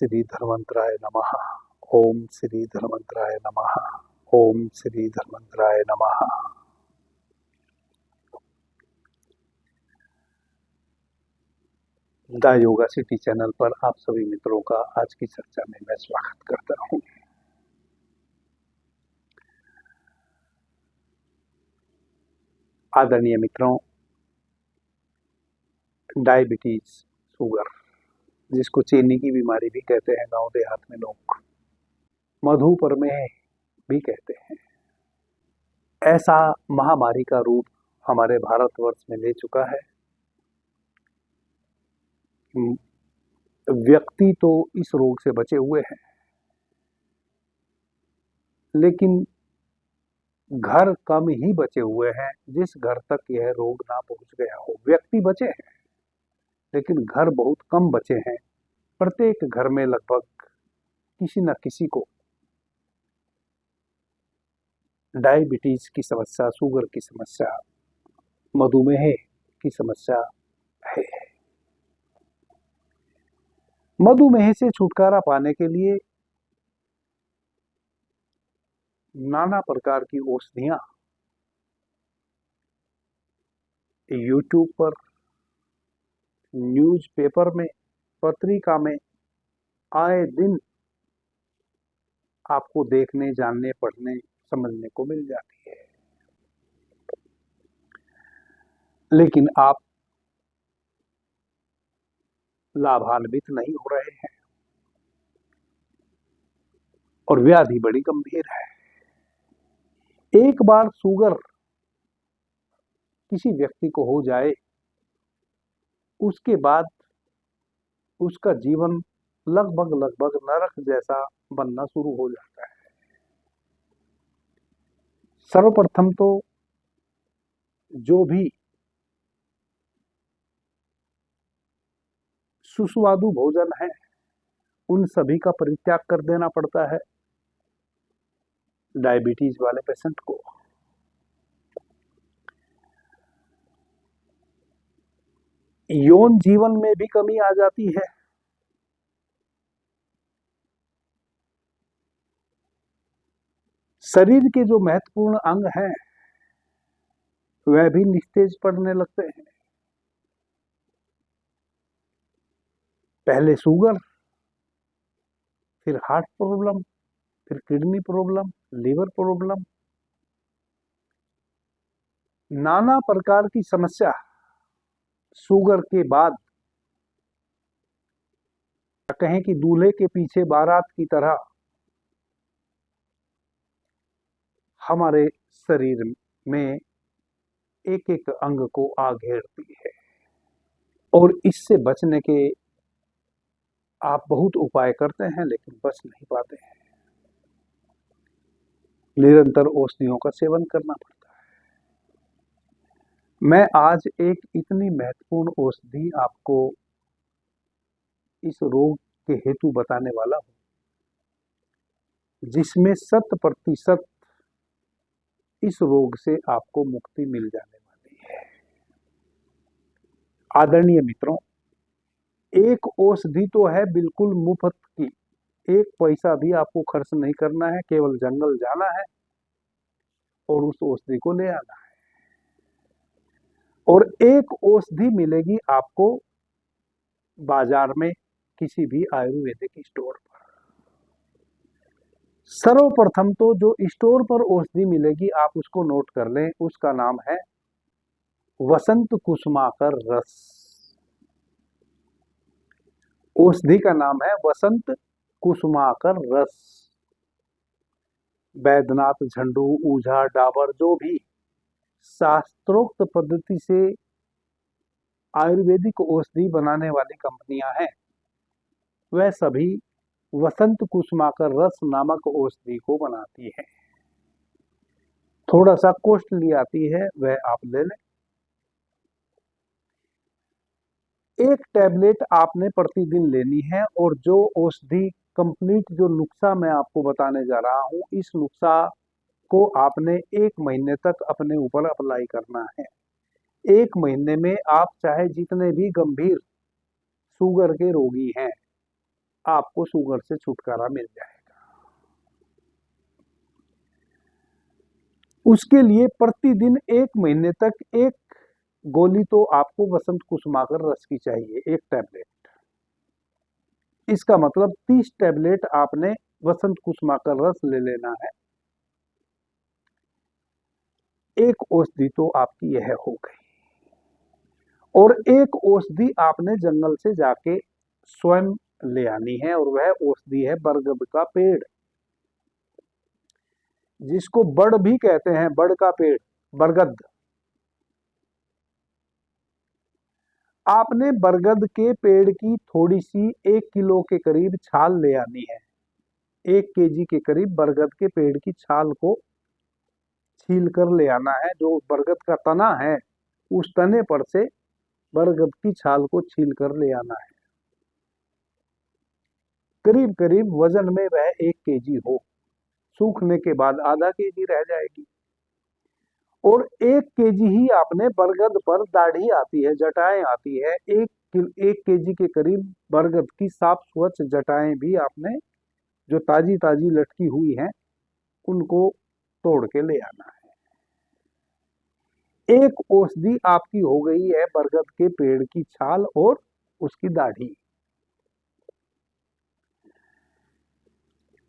श्री धन्वंतराय नमः। ओम श्री धन्वंतराय नमः। ओम श्री धन्वंतराय नमः। द योगा सिटी चैनल पर आप सभी मित्रों का आज की चर्चा में मैं स्वागत करता हूं। आदरणीय मित्रों, डायबिटीज, शुगर, जिसको चीनी की बीमारी भी कहते हैं गांव देहात में लोग, मधुप्रमेह भी कहते हैं, ऐसा महामारी का रूप हमारे भारतवर्ष में ले चुका है। व्यक्ति तो इस रोग से बचे हुए हैं, लेकिन घर कम ही बचे हुए हैं जिस घर तक यह रोग ना पहुंच गया हो। व्यक्ति बचे हैं, लेकिन घर बहुत कम बचे हैं। प्रत्येक घर में लगभग किसी न किसी को डायबिटीज की समस्या, शुगर की समस्या, मधुमेह की समस्या है। मधुमेह से छुटकारा पाने के लिए नाना प्रकार की औषधियां यूट्यूब पर, न्यूज़पेपर में, पत्रिका में आए दिन आपको देखने, जानने, पढ़ने, समझने को मिल जाती है। लेकिन आप लाभान्वित नहीं हो रहे हैं और व्याधि बड़ी गंभीर है। एक बार शुगर किसी व्यक्ति को हो जाए, उसके बाद उसका जीवन लगभग नरक जैसा बनना शुरू हो जाता है। सर्वप्रथम तो जो भी सुस्वादु भोजन है, उन सभी का परित्याग कर देना पड़ता है डायबिटीज वाले पेशेंट को। यौन जीवन में भी कमी आ जाती है। शरीर के जो महत्वपूर्ण अंग हैं वह भी निस्तेज पड़ने लगते हैं। पहले शुगर, फिर हार्ट प्रॉब्लम, फिर किडनी प्रॉब्लम, लीवर प्रॉब्लम, नाना प्रकार की समस्या शुगर के बाद, कहें कि दूल्हे के पीछे बारात की तरह हमारे शरीर में एक एक अंग को आ घेरती है। और इससे बचने के आप बहुत उपाय करते हैं, लेकिन बच नहीं पाते हैं। निरंतर औषधियों का सेवन करना पड़ता है। मैं आज एक इतनी महत्वपूर्ण औषधि आपको इस रोग के हेतु बताने वाला हूं, जिसमें 100% इस रोग से आपको मुक्ति मिल जाने वाली है। आदरणीय मित्रों, एक औषधि तो है बिल्कुल मुफ्त की, एक पैसा भी आपको खर्च नहीं करना है, केवल जंगल जाना है और उस औषधि को ले आना है। और एक औषधि मिलेगी आपको बाजार में, किसी भी आयुर्वेदिक स्टोर पर। सर्वप्रथम तो जो स्टोर पर औषधि मिलेगी आप उसको नोट कर लें, उसका नाम है वसंत कुसुमाकर रस। औषधि का नाम है वसंत कुसुमाकर रस। बैद्यनाथ, झंडू, ऊझा, डाबर, जो भी शास्त्रोक्त पद्धति से आयुर्वेदिक औषधि बनाने वाली कंपनियां हैं, वह सभी वसंत कुसुमाकर रस नामक औषधि को बनाती है। थोड़ा सा कॉस्टली आती है, वह आप ले लें। एक टैबलेट आपने प्रतिदिन लेनी है और जो औषधि कंप्लीट, जो नुस्खा मैं आपको बताने जा रहा हूं, इस नुस्खा को आपने 1 महीने तक अपने ऊपर अप्लाई करना है। 1 महीने में आप चाहे जितने भी गंभीर शुगर के रोगी हैं, आपको शुगर से छुटकारा मिल जाएगा। उसके लिए प्रतिदिन 1 महीने तक एक गोली तो आपको वसंत कुसुमाकर रस की चाहिए, 1 टैबलेट। इसका मतलब 30 टैबलेट आपने वसंत कुसुमाकर रस ले लेना है। एक औषधि तो आपकी यह हो गई, और एक औषधि आपने जंगल से जाके स्वयं ले आनी है, और वह औषधि है बरगद का पेड़, जिसको बड़ भी कहते हैं, बड़ का पेड़, बरगद। आपने बरगद के पेड़ की थोड़ी सी 1 किलो के करीब छाल ले आनी है। 1 केजी के करीब बरगद के पेड़ की छाल को छील कर ले आना है। जो बरगद का तना है, उस तने पर से बरगद की छाल को छील कर ले आना है। करीब करीब वजन में वह 1 केजी हो, सूखने के बाद आधा केजी रह जाएगी। और 1 केजी ही आपने बरगद पर दाढ़ी आती है, जटाएं आती है, 1 केजी के करीब बरगद की साफ स्वच्छ जटाएं भी आपने जो ताजी ताजी लटकी हुई हैं उनको तोड़ के ले आना है। एक औषधि आपकी हो गई है बरगद के पेड़ की छाल और उसकी दाढ़ी।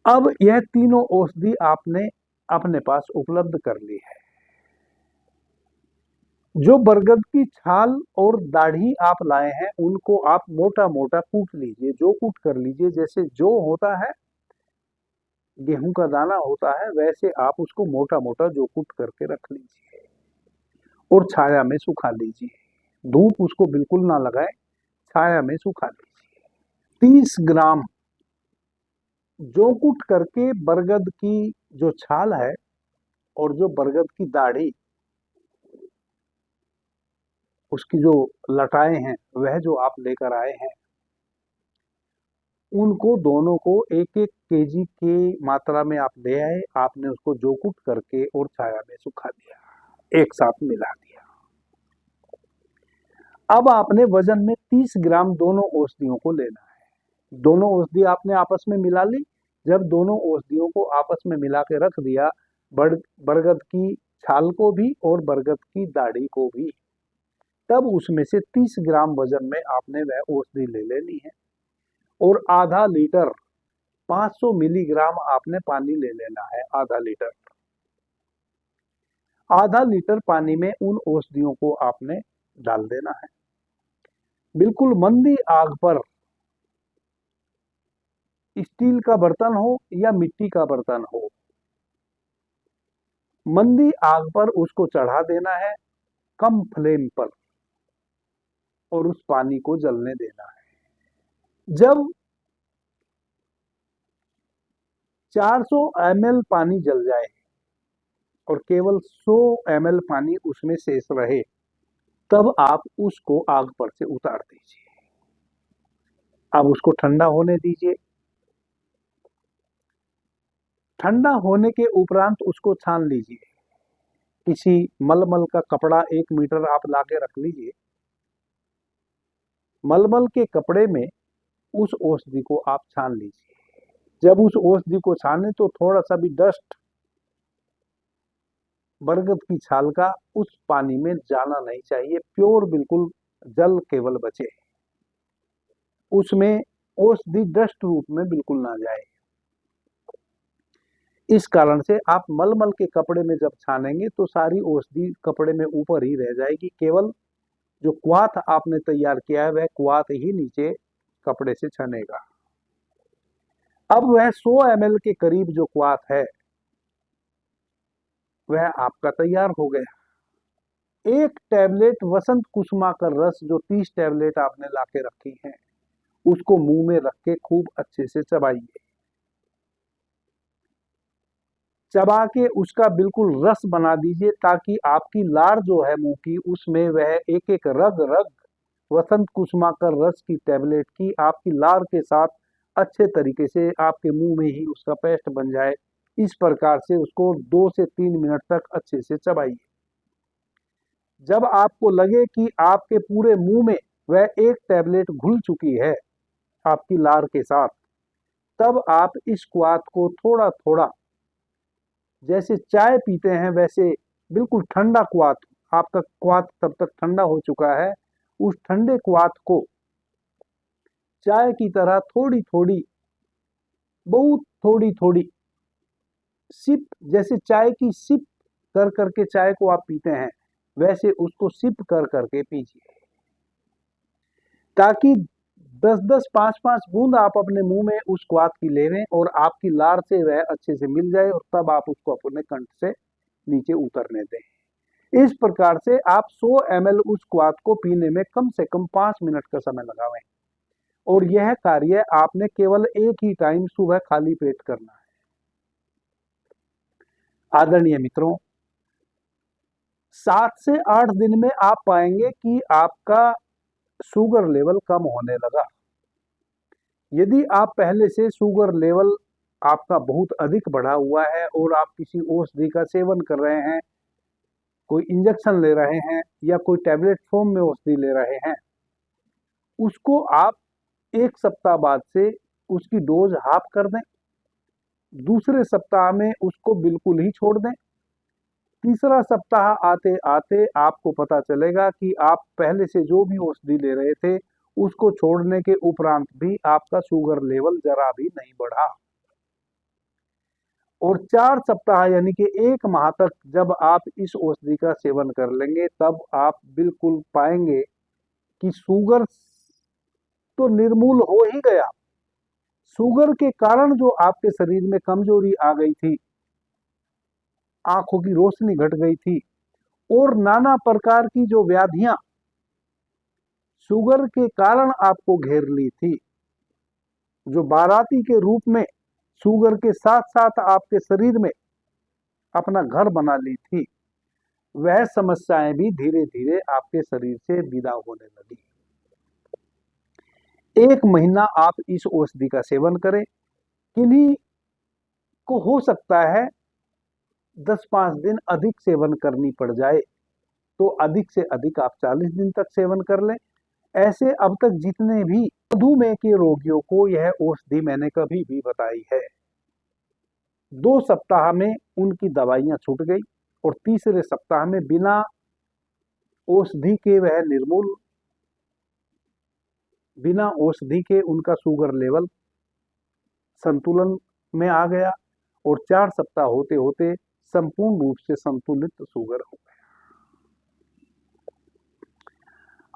अब यह तीनों औषधि आपने अपने पास उपलब्ध कर ली है। जो बरगद की छाल और दाढ़ी आप लाए हैं उनको आप मोटा मोटा कूट लीजिए, जो कूट कर लीजिए। जैसे जो होता है, गेहूं का दाना होता है, वैसे आप उसको मोटा मोटा जो कूट करके रख लीजिए और छाया में सुखा लीजिए। धूप उसको बिल्कुल ना लगाए, छाया में सुखा लीजिए। 30 ग्राम जो कूट करके बरगद की जो छाल है और जो बरगद की दाढ़ी, उसकी जो लटाएं हैं, वह जो आप लेकर आए हैं, उनको दोनों को 1-1 केजी की मात्रा में आप ले आए। आपने उसको जो कुट करके और छाया में सुखा दिया, एक साथ मिला दिया। अब आपने वजन में 30 ग्राम दोनों औषधियों को लेना है। दोनों औषधि आपने आपस में मिला ली। जब दोनों औषधियों को आपस में मिला के रख दिया, बरगद की छाल को भी और बरगद की दाढ़ी को भी, तब उसमें से 30 ग्राम वजन में आपने वह औषधि ले लेनी है और आधा लीटर 500 मिलीग्राम आपने पानी ले लेना है। आधा लीटर पानी में उन औषधियों को आपने डाल देना है। बिल्कुल मंदी आग पर, स्टील का बर्तन हो या मिट्टी का बर्तन हो, मंदी आग पर उसको चढ़ा देना है, कम फ्लेम पर, और उस पानी को जलने देना है। जब 400 ml पानी जल जाए और केवल 100 ml पानी उसमें शेष रहे, तब आप उसको आग पर से उतार दीजिए। अब उसको ठंडा होने दीजिए। ठंडा होने के उपरांत उसको छान लीजिए। किसी मलमल का कपड़ा 1 मीटर आप लाके रख लीजिए। मलमल के कपड़े में उस औषधि को आप छान लीजिए। जब उस औषधि को छाने तो थोड़ा सा भी डस्ट बरगद की छाल का उस पानी में जाना नहीं चाहिए। प्योर बिल्कुल जल केवल बचे, उसमें औषधि डस्ट रूप में बिल्कुल ना जाए। इस कारण से आप मलमल के कपड़े में जब छानेंगे तो सारी औषधि कपड़े में ऊपर ही रह जाएगी। केवल जो क्वाथ आपने तैयार किया है, वह क्वाथ ही नीचे कपड़े से छनेगा। अब वह 100 ml के करीब जो क्वाथ है, वह आपका तैयार हो गया। 1 टैबलेट वसंत कुसुमा का रस, जो 30 टैबलेट आपने लाके रखी हैं, उसको मुंह में रख के खूब अच्छे से चबाइए। चबा के उसका बिल्कुल रस बना दीजिए, ताकि आपकी लार जो है मुंह की, उसमें वह एक एक रग रग वसंत कुसुमा का रस की टैबलेट की आपकी लार के साथ अच्छे तरीके से आपके मुंह में ही उसका पेस्ट बन जाए। इस प्रकार से उसको 2 से 3 मिनट तक अच्छे से चबाइए। जब आपको लगे कि आपके पूरे मुंह में वह 1 टैबलेट घुल चुकी है आपकी लार के साथ, तब आप इस क्वाथ को थोड़ा थोड़ा, जैसे चाय पीते हैं वैसे बिल्कुल ठंडा क्वाथ, आपका क्वाथ तब तक ठंडा हो चुका है, उस ठंडे क्वाथ को चाय की तरह थोड़ी थोड़ी, बहुत थोड़ी थोड़ी सिप, जैसे चाय की सिप कर करके चाय को आप पीते हैं, वैसे उसको सिप कर करके पीजिए, ताकि 10-10 5-5 बूंद आप अपने मुंह में उस क्वाथ की ले लें और आपकी लार से वह अच्छे से मिल जाए, और तब आप उसको अपने कंठ से नीचे उतरने दें। इस प्रकार से आप 100 ml उस क्वाथ को पीने में कम से कम 5 मिनट का समय लगावें, और यह कार्य आपने केवल एक ही टाइम सुबह खाली पेट करना है। आदरणीय मित्रों, 7 से 8 दिन में आप पाएंगे कि आपका शुगर लेवल कम होने लगा। यदि आप पहले से शुगर लेवल आपका बहुत अधिक बढ़ा हुआ है और आप किसी औषधि का सेवन कर रहे हैं, कोई इंजेक्शन ले रहे हैं या कोई टैबलेट फॉर्म में औषधि ले रहे हैं, उसको आप 1 सप्ताह बाद से उसकी डोज हाफ कर दें, दूसरे सप्ताह में उसको बिल्कुल ही छोड़ दें, तीसरा सप्ताह आते आते आपको पता चलेगा कि आप पहले से जो भी औषधि ले रहे थे उसको छोड़ने के उपरांत भी आपका शुगर लेवल जरा भी नहीं बढ़ा। और 4 सप्ताह यानी कि 1 माह तक जब आप इस औषधि का सेवन कर लेंगे, तब आप बिल्कुल पाएंगे कि शुगर तो निर्मूल हो ही गया। शुगर के कारण जो आपके शरीर में कमजोरी आ गई थी, आंखों की रोशनी घट गई थी, और नाना प्रकार की जो व्याधियां शुगर के कारण आपको घेर ली थी, जो बाराती के रूप में शुगर के साथ साथ आपके शरीर में अपना घर बना ली थी, वह समस्याएं भी धीरे धीरे आपके शरीर से विदा होने लगी। 1 महीना आप इस औषधि का सेवन करें। किन्हीं को हो सकता है 10-5 दिन अधिक सेवन करनी पड़ जाए, तो अधिक से अधिक आप 40 दिन तक सेवन कर लें। ऐसे अब तक जितने भी मधुमेह के रोगियों को यह औषधि मैंने कभी भी बताई है, 2 सप्ताह में उनकी दवाइयां छूट गई, और तीसरे सप्ताह में बिना औषधि के वह निर्मूल, बिना औषधि के उनका शुगर लेवल संतुलन में आ गया, और 4 सप्ताह होते होते संपूर्ण रूप से संतुलित शुगर हो गया।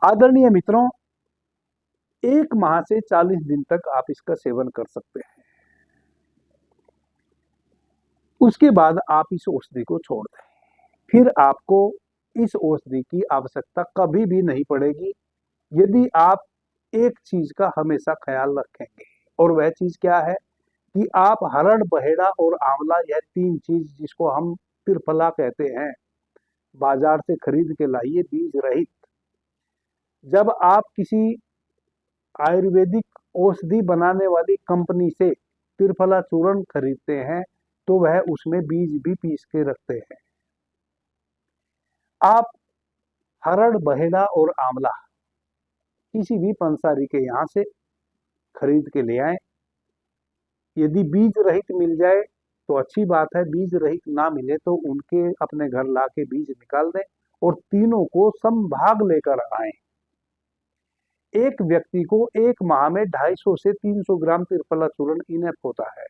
आदरणीय मित्रों, 1 माह से 40 दिन तक आप इसका सेवन कर सकते हैं। उसके बाद आप इस औषधि को छोड़ दें, फिर आपको इस औषधि की आवश्यकता कभी भी नहीं पड़ेगी, यदि आप एक चीज का हमेशा ख्याल रखेंगे। और वह चीज क्या है कि आप हरड़, बहेड़ा और आंवला, यह 3 चीज जिसको हम त्रिफला कहते हैं, बाजार से खरीद के लाइए बीज रहित। जब आप किसी आयुर्वेदिक औषधि बनाने वाली कंपनी से त्रिफला चूर्ण खरीदते हैं, तो वह उसमें बीज भी पीस के रखते हैं। आप हरड़, बहेड़ा और आंवला किसी भी पंसारी के यहाँ से खरीद के ले आए। यदि बीज रहित मिल जाए तो अच्छी बात है, बीज रहित ना मिले तो उनके अपने घर ला के बीज निकाल दें, और तीनों को समभाग लेकर आए। एक व्यक्ति को 1 माह में 250 से 300 ग्राम त्रिफला चूर्ण इनफ होता है।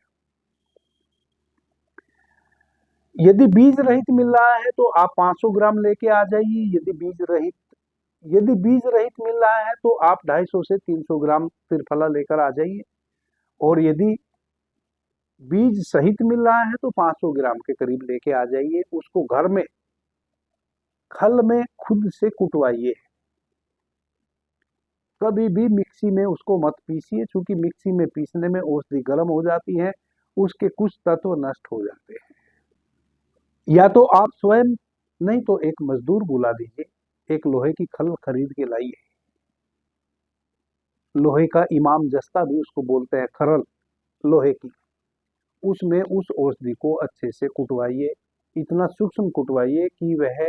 यदि बीज रहित मिल रहा है तो आप 500 ग्राम लेके आ जाइए। यदि बीज रहित मिल रहा है तो आप 250 से 300 ग्राम त्रिफला लेकर आ जाइए, और यदि बीज सहित मिल रहा है तो 500 ग्राम के करीब लेके आ जाइए। उसको घर में खल में खुद से कुटवाइए, कभी भी मिक्सी में उसको मत पीसिए, क्योंकि मिक्सी में पीसने में औषधि गर्म हो जाती है, उसके कुछ तत्व नष्ट हो जाते हैं। या तो आप स्वयं, नहीं तो एक मजदूर बुला दीजिए, एक लोहे की खल खरीद के लाइए, लोहे का इमाम जस्ता भी उसको बोलते हैं, खरल लोहे की, उसमें उस औषधि को अच्छे से कुटवाइए, इतना सूक्ष्म कुटवाइए कि वह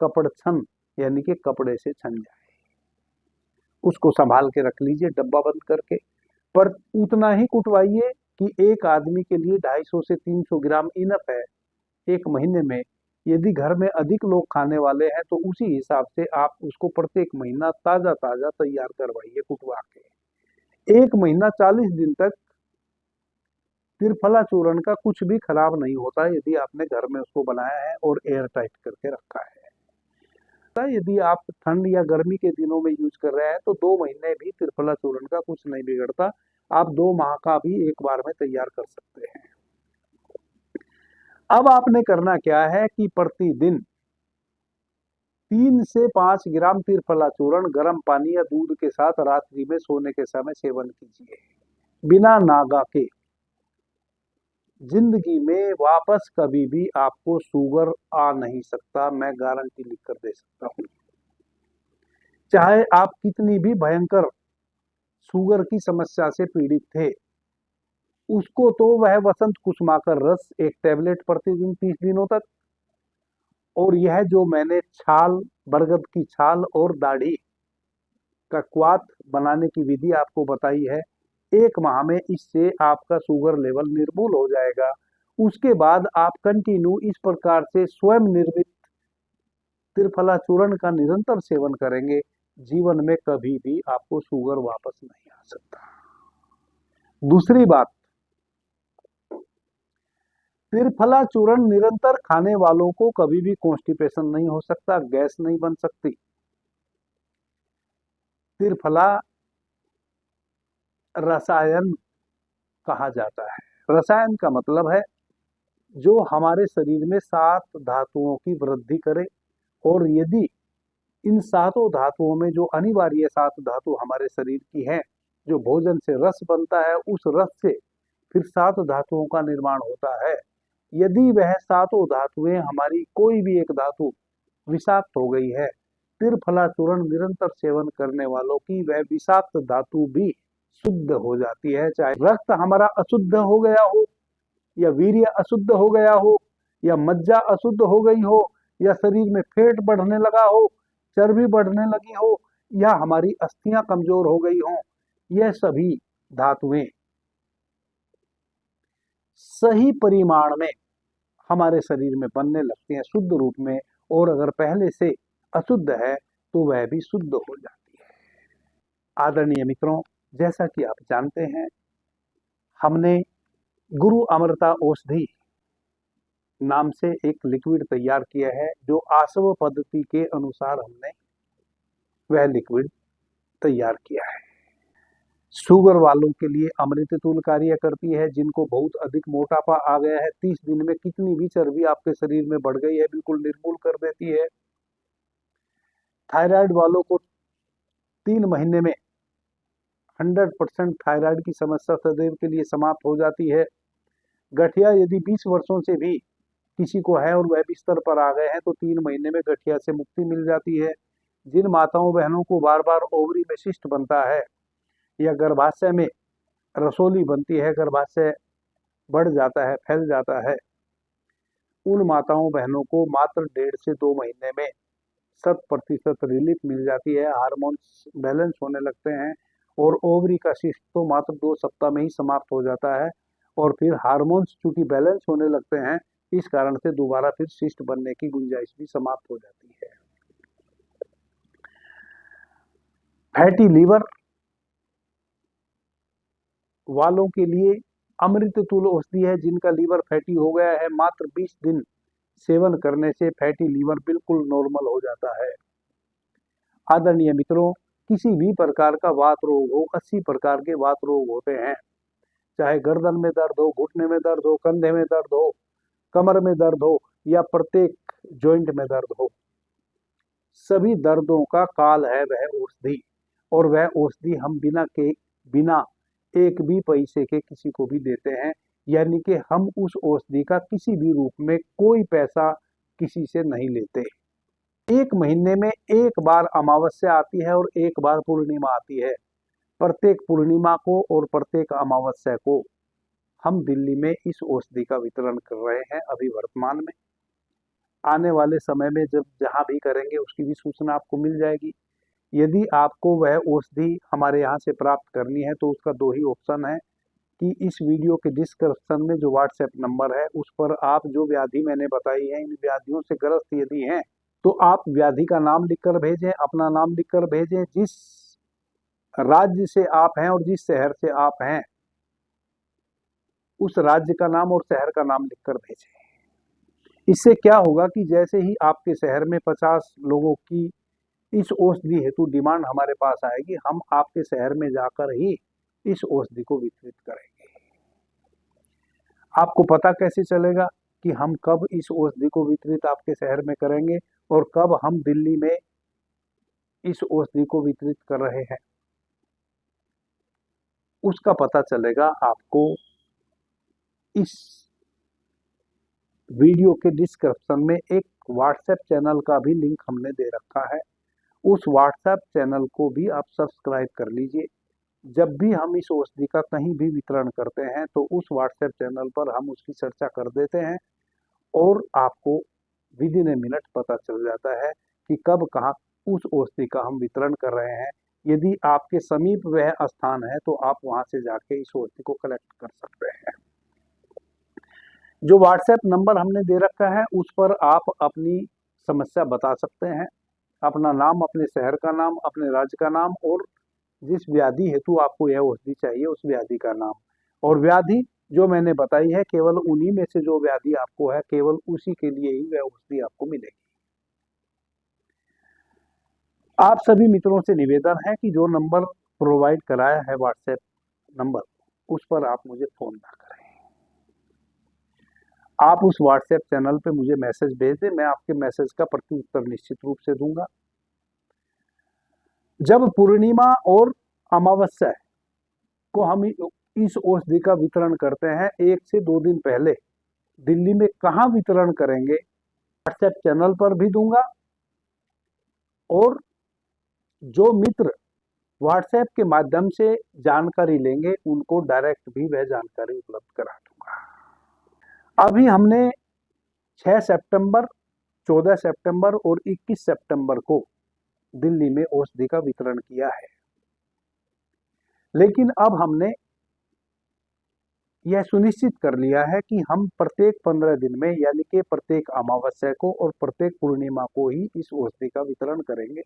कपड़ छन यानी कि कपड़े से छन जाए। उसको संभाल के रख लीजिए डब्बा बंद करके, पर उतना ही कुटवाइए कि एक आदमी के लिए 250 से 300 ग्राम इनफ है एक महीने में। यदि घर में अधिक लोग खाने वाले हैं तो उसी हिसाब से आप उसको प्रत्येक महीना ताजा ताजा तैयार करवाइए कुटवा के। एक महीना 40 दिन तक त्रिफला चूर्ण का कुछ भी खराब नहीं होता यदि आपने घर में उसको बनाया है और एयर टाइट करके रखा है। यदि आप ठंड या गर्मी के दिनों में यूज कर रहे हैं तो 2 महीने भी त्रिफला चूर्ण का कुछ नहीं बिगड़ता। आप 2 माह का भी एक बार में तैयार कर सकते हैं। अब आपने करना क्या है कि प्रतिदिन 3 से 5 ग्राम त्रिफला चूर्ण गर्म पानी या दूध के साथ रात्रि में सोने के समय सेवन कीजिए। बिना नागा के जिंदगी में वापस कभी भी आपको शुगर आ नहीं सकता, मैं गारंटी लिखकर दे सकता हूं। चाहे आप कितनी भी भयंकर शुगर की समस्या से पीड़ित थे, उसको तो वह वसंत कुसुमाकर रस एक टैबलेट प्रतिदिन 30 दिनों तक, और यह जो मैंने छाल, बरगद की छाल और दाढ़ी का क्वाथ बनाने की विधि आपको बताई है, 1 माह में इससे आपका शुगर लेवल निर्मूल हो जाएगा। उसके बाद आप कंटिन्यू इस प्रकार से स्वयं निर्मित त्रिफला चूर्ण का निरंतर सेवन करेंगे, जीवन में कभी भी आपको शुगर वापस नहीं आ सकता। दूसरी बात, त्रिफला चूर्ण निरंतर खाने वालों को कभी भी कॉन्स्टिपेशन नहीं हो सकता, गैस नहीं बन सकती। त्रिफला रसायन कहा जाता है। रसायन का मतलब है जो हमारे शरीर में 7 धातुओं की वृद्धि करे, और यदि इन 7 धातुओं में जो अनिवार्य 7 धातु हमारे शरीर की हैं, जो भोजन से रस बनता है, उस रस से फिर 7 धातुओं का निर्माण होता है। यदि वह 7 धातुएं, हमारी कोई भी एक धातु विषाक्त हो गई है, त्रिफला चूर्ण निरंतर सेवन करने वालों की वह विषाक्त धातु भी शुद्ध हो जाती है। चाहे रक्त हमारा अशुद्ध हो गया हो, या वीर्य अशुद्ध हो गया हो, या मज्जा अशुद्ध हो गई हो, या शरीर में फैट बढ़ने लगा हो, चर्बी बढ़ने लगी हो, या हमारी अस्थियां कमजोर हो गई हो, यह सभी धातुएं सही परिमाण में हमारे शरीर में बनने लगती हैं शुद्ध रूप में, और अगर पहले से अशुद्ध है तो वह भी शुद्ध हो जाती है। आदरणीय मित्रों, जैसा कि आप जानते हैं, हमने गुरु अमृता औषधि नाम से एक लिक्विड तैयार किया है, जो आसव पद्धति के अनुसार हमने वह लिक्विड तैयार किया है। शुगर वालों के लिए अमृत तुल्य कार्य करती है। जिनको बहुत अधिक मोटापा आ गया है, 30 दिन में कितनी भी चर्बी आपके शरीर में बढ़ गई है, बिल्कुल निर्मूल कर देती है। थायराइड वालों को 3 महीने में 100% थायराइड की समस्या सदैव के लिए समाप्त हो जाती है। गठिया यदि 20 वर्षों से भी किसी को है और वह बिस्तर पर आ गए हैं, तो 3 महीने में गठिया से मुक्ति मिल जाती है। जिन माताओं बहनों को बार बार ओवरी में शिस्ट बनता है, या गर्भाशय में रसोली बनती है, गर्भाशय बढ़ जाता है, फैल जाता है, उन माताओं बहनों को मात्र 1.5 से 2 महीने में 100% रिलीफ मिल जाती है। हार्मोन्स बैलेंस होने लगते हैं, और ओवरी का शिस्ट तो मात्र 2 सप्ताह में ही समाप्त हो जाता है। और फिर हार्मोन्स चूंकि बैलेंस होने लगते हैं, इस कारण से दोबारा फिर शिस्ट बनने की गुंजाइश भी समाप्त हो जाती है। फैटी लीवर वालों के लिए अमृत तुल्य औषधि है। जिनका लीवर फैटी हो गया है, मात्र 20 दिन सेवन करने से फैटी लीवर बिल्कुल नॉर्मल हो जाता है। आदरणीय मित्रों, किसी भी प्रकार का वात रोग हो, 80 प्रकार के वात रोग होते हैं, चाहे गर्दन में दर्द हो, घुटने में दर्द हो, कंधे में दर्द हो, कमर में दर्द हो, या प्रत्येक जॉइंट में दर्द हो, सभी दर्दों का काल है वह औषधि। और वह औषधि हम बिना एक भी पैसे के किसी को भी देते हैं, यानी कि हम उस औषधि का किसी भी रूप में कोई पैसा किसी से नहीं लेते। 1 महीने में 1 बार अमावस्या आती है और 1 बार पूर्णिमा आती है। प्रत्येक पूर्णिमा को और प्रत्येक अमावस्या को हम दिल्ली में इस औषधि का वितरण कर रहे हैं अभी वर्तमान में। आने वाले समय में जब जहां भी करेंगे उसकी भी सूचना आपको मिल जाएगी। यदि आपको वह औषधि हमारे यहाँ से प्राप्त करनी है तो उसका 2 ही ऑप्शन है। कि इस वीडियो के डिस्क्रिप्शन में जो व्हाट्सएप नंबर है उस पर आप जो व्याधि मैंने बताई है, इन व्याधियों से ग्रस्त यदि हैं तो आप व्याधि का नाम लिखकर भेजें, अपना नाम लिखकर भेजें, जिस राज्य से आप हैं और जिस शहर से आप हैं उस राज्य का नाम और शहर का नाम लिखकर भेजें। इससे क्या होगा कि जैसे ही आपके शहर में 50 लोगों की इस औषधि हेतु डिमांड हमारे पास आएगी, हम आपके शहर में जाकर ही इस औषधि को वितरित करेंगे। आपको पता कैसे चलेगा कि हम कब इस औषधि को वितरित आपके शहर में करेंगे और कब हम दिल्ली में इस औषधि को वितरित कर रहे हैं? उसका पता चलेगा आपको इस वीडियो के डिस्क्रिप्शन में एक व्हाट्सएप चैनल का भी लिंक हमने दे रखा है। उस व्हाट्सएप चैनल को भी आप सब्सक्राइब कर लीजिए। जब भी हम इस औषधि का कहीं भी वितरण करते हैं तो उस व्हाट्सएप चैनल पर हम उसकी चर्चा कर देते हैं और आपको विद इन ए मिनट पता चल जाता है कि कब कहाँ उस औषधि का हम वितरण कर रहे हैं। यदि आपके समीप वह स्थान है तो आप वहां से जाके इस औषधि को कलेक्ट कर सकते हैं। जो व्हाट्सएप नंबर हमने दे रखा है उस पर आप अपनी समस्या बता सकते हैं, अपना नाम, अपने शहर का नाम, अपने राज्य का नाम और जिस व्याधि हेतु आपको यह औषधि चाहिए उस व्याधि का नाम। और व्याधि जो मैंने बताई है केवल उन्हीं में से जो व्याधि आपको है केवल उसी के लिए ही वह औषधि आपको मिलेगी। आप सभी मित्रों से निवेदन है कि जो नंबर प्रोवाइड कराया है व्हाट्सएप नंबर उस पर आप मुझे फोन ना करें। आप उस व्हाट्सएप चैनल पे मुझे मैसेज भेज दें, मैं आपके मैसेज का प्रत्युत्तर निश्चित रूप से दूंगा। जब पूर्णिमा और अमावस्या को हम इस औषधि का वितरण करते हैं 1 से 2 दिन पहले दिल्ली में कहाँ वितरण करेंगे व्हाट्सएप चैनल पर भी दूंगा और जो मित्र व्हाट्सएप के माध्यम से जानकारी लेंगे उनको डायरेक्ट भी वह जानकारी उपलब्ध करा दूंगा। अभी हमने 6 सितंबर, 14 सितंबर और 21 सितंबर को दिल्ली में औषधि का वितरण किया है, लेकिन अब हमने यह सुनिश्चित कर लिया है कि हम प्रत्येक 15 दिन में यानी कि प्रत्येक अमावस्या को और प्रत्येक पूर्णिमा को ही इस औषधि का वितरण करेंगे।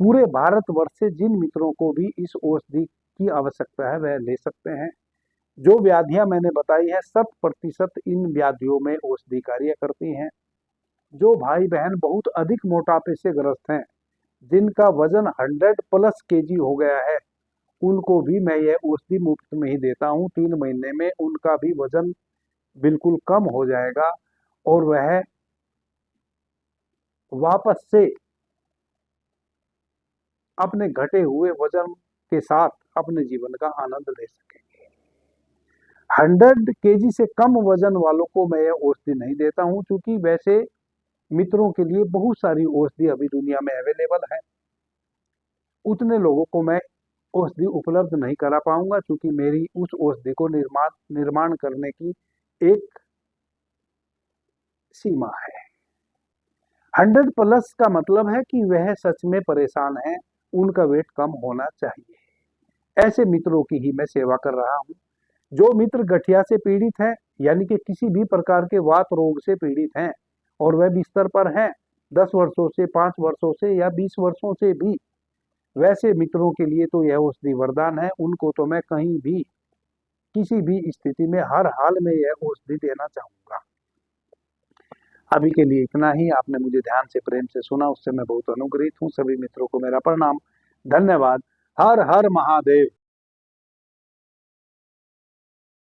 पूरे भारतवर्ष से जिन मित्रों को भी इस औषधि की आवश्यकता है वह ले सकते हैं। जो व्याधियां मैंने बताई है 100% इन व्याधियों में औषधि कार्य करती हैं। जो भाई बहन बहुत अधिक मोटापे से ग्रस्त हैं, जिनका वजन 100+ kg हो गया है, उनको भी मैं यह औषधि मुफ्त में ही देता हूँ। 3 महीने में उनका भी वजन बिल्कुल कम हो जाएगा और वह वापस से अपने घटे हुए वजन के साथ अपने जीवन का आनंद ले सकेंगे। 100 kg से कम वजन वालों को मैं यह औषधि नहीं देता हूं, क्योंकि वैसे मित्रों के लिए बहुत सारी औषधि अभी दुनिया में अवेलेबल है। उतने लोगों को मैं औषधि उपलब्ध नहीं करा पाऊंगा, क्योंकि मेरी उस औषधि को निर्माण करने की एक सीमा है। 100+ का मतलब है कि वह सच में परेशान है, उनका वेट कम होना चाहिए। ऐसे मित्रों की ही मैं सेवा कर रहा हूं। जो मित्र गठिया से पीड़ित हैं यानी कि किसी भी प्रकार के वात रोग से पीड़ित हैं और वह बिस्तर पर हैं 10 वर्षों से, 5 वर्षों से या 20 वर्षों से भी, वैसे मित्रों के लिए तो यह औषधि वरदान है। उनको तो मैं कहीं भी किसी भी स्थिति में हर हाल में यह औषधि देना चाहूंगा। अभी के लिए इतना ही। आपने मुझे ध्यान से, प्रेम से सुना, उससे मैं बहुत अनुग्रहित हूँ। सभी मित्रों को मेरा प्रणाम, धन्यवाद। हर हर महादेव।